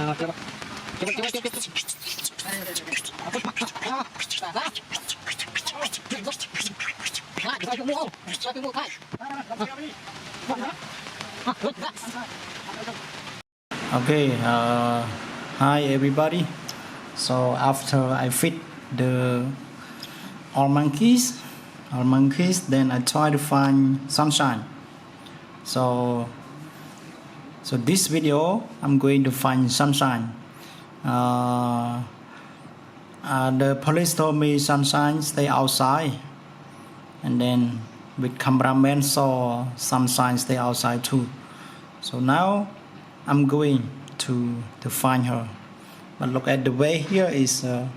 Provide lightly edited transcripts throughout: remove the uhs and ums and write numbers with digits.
Okay, hi everybody. So after I feed the all monkeys, then I try to find sunshine. So this video I'm going to find sunshine. The police told me sunshine stay outside, and then with cameraman saw sunshine stay outside too. So now I'm going to find her, but look at the way here is a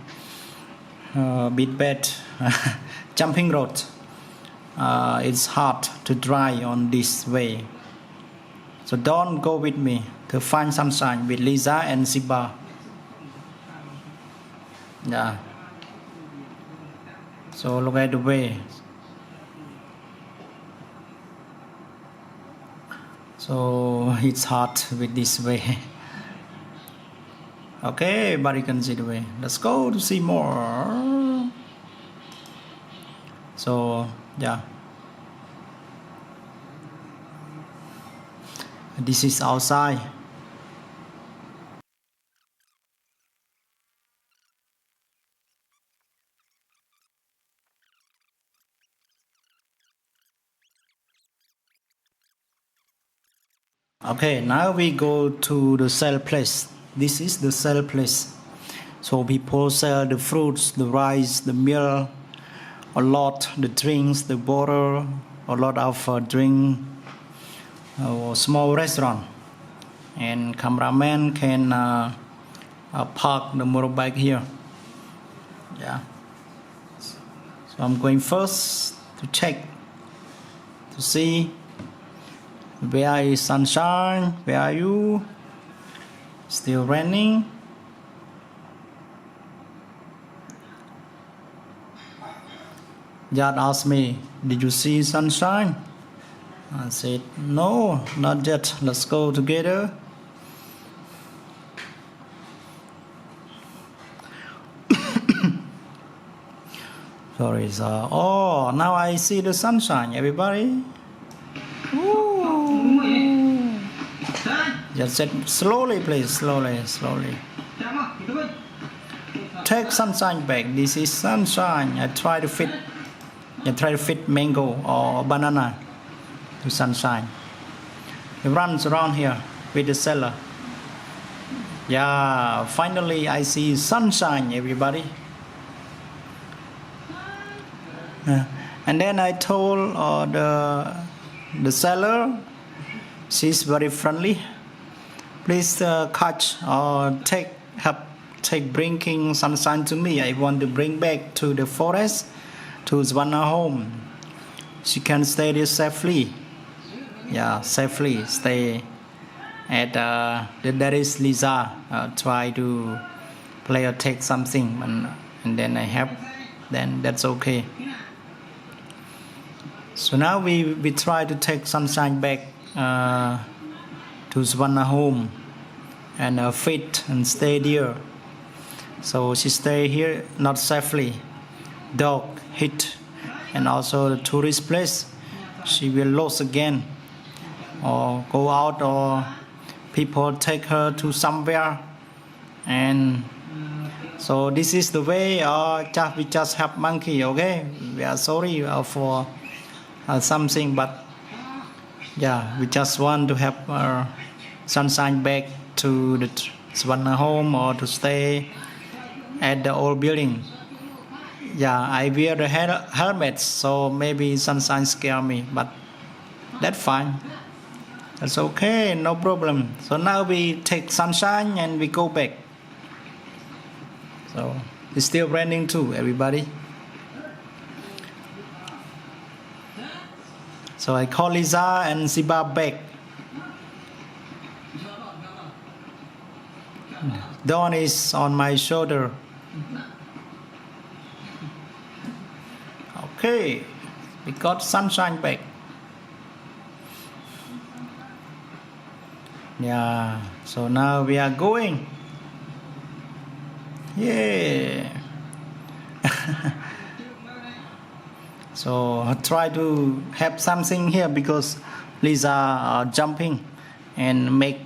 bit bad. Jumping road. It's hard to drive on this way, so don't go with me to find sunshine with Lisa and Siba. Yeah, so look at the way. So it's hard with this way. Okay, but you can see the way. Let's go to see more. So yeah, this is outside. Okay, now we go to the sell place. This is the sell place. So people sell the fruits, the rice, the meal, a lot, the drinks, the water, a lot of drink, small restaurant. And cameraman can park the motorbike here. Yeah. So I'm going first to check, to see where is sunshine. Where are you? Still raining. Dad asked me, did you see sunshine? I said, no, not yet. Let's go together. Sorry, sir. Oh, now I see the sunshine, everybody. Ooh. Just said slowly, please. Slowly. Take sunshine back. This is sunshine. I try to fit mango or banana to sunshine. He runs around here with the seller. Yeah, finally I see sunshine, everybody. And then I told the seller, she's very friendly. Please catch or take bringing sunshine to me. I want to bring back to the forest, to Savana home. She can stay there safely. Yeah, safely stay at there is Lisa. Try to play or take something, and then I help. Then that's okay. So now we try to take sunshine back to Savana home and feed and stay there. So she stay here not safely. Dog hit, and also the tourist place. She will lose again, or go out, or people take her to somewhere. And so this is the way. We just have monkey. Okay, we are sorry for something, but yeah, we just want to have sunshine back to the Savana home, or to stay at the old building. Yeah, I wear the helmet, so maybe sunshine scare me, but that's fine. That's okay, no problem. So now we take sunshine and we go back. So it's still raining too, everybody. So I call Lisa and Siba back. Dawn is on my shoulder. Okay, we got sunshine back. Yeah, so now we are going. Yeah. So try to have something here because Lisa are jumping and make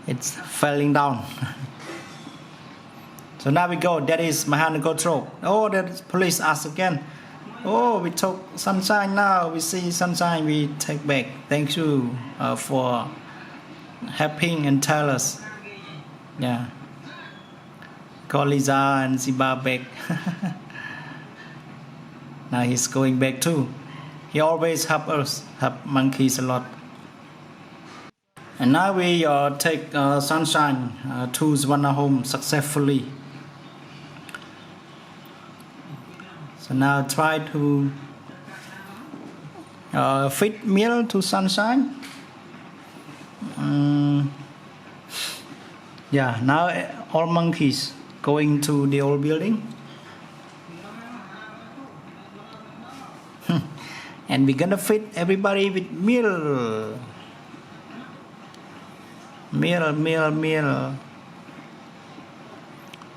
it's falling down. So now we go. That is my hand control. Oh, that police us again. Oh, we took sunshine now. We see sunshine. We take back. Thank you for helping and tell us. Yeah. Call Lisa and Ziba back. Now he's going back too. He always help us, help monkeys a lot. And now we take sunshine to Savana home successfully. So now try to feed meal to sunshine. Yeah, now all monkeys going to the old building. And we're gonna feed everybody with meal. Meal.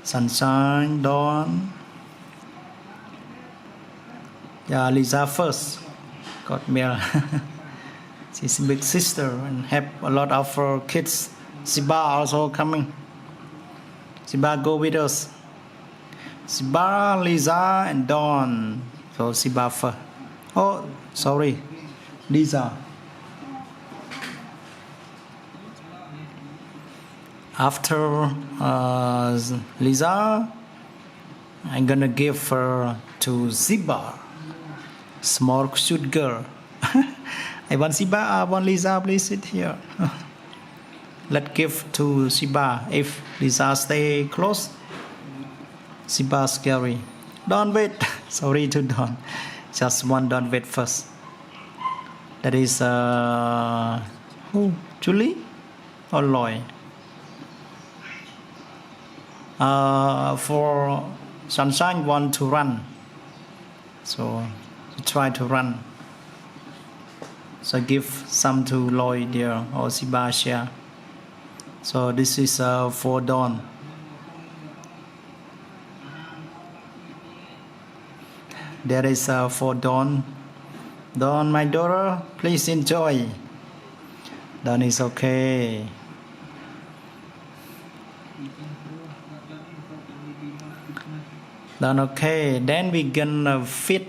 Sunshine, Dawn. Yeah, Lisa first got meal. She's a big sister and have a lot of kids. Siba also coming. Siba go with us. Siba, Lisa, and Dawn. So Siba first. Oh, sorry, Lisa. After Lisa, I'm gonna give her to Ziba, small cute girl. I want Ziba, I want Lisa, please sit here. Let's give to Ziba. If Lisa stay close, Ziba scary. Don't wait. Sorry to Don. Just one don't wait first. That is who? Julie or Loy? For Sunshine want to run, so try to run. So give some to Loy there or Ziba share. So this is for Dawn. There is for Dawn. Dawn, my daughter, please enjoy. Dawn is okay. Dawn okay. Then we gonna feed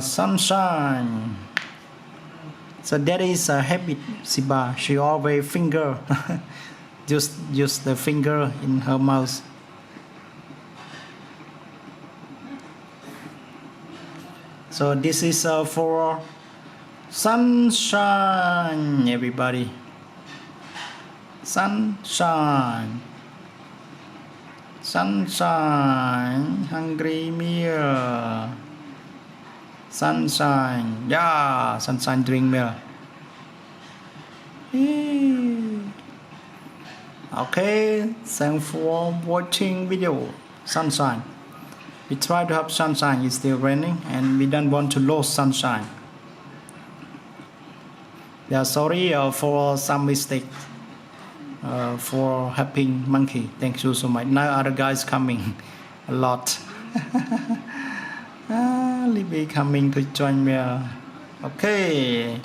Sunshine. So that is a habit, Siba. She always finger, just use the finger in her mouth. So this is for Sunshine, everybody. Sunshine. Sunshine, hungry meal. Sunshine, yeah, Sunshine drink milk. Okay, thanks for watching video. Sunshine. We try to have sunshine. It's still raining, and we don't want to lose sunshine. Yeah, sorry for some mistake. For helping monkey. Thank you so much. Now other guys coming a lot. Libby coming to join me. Okay.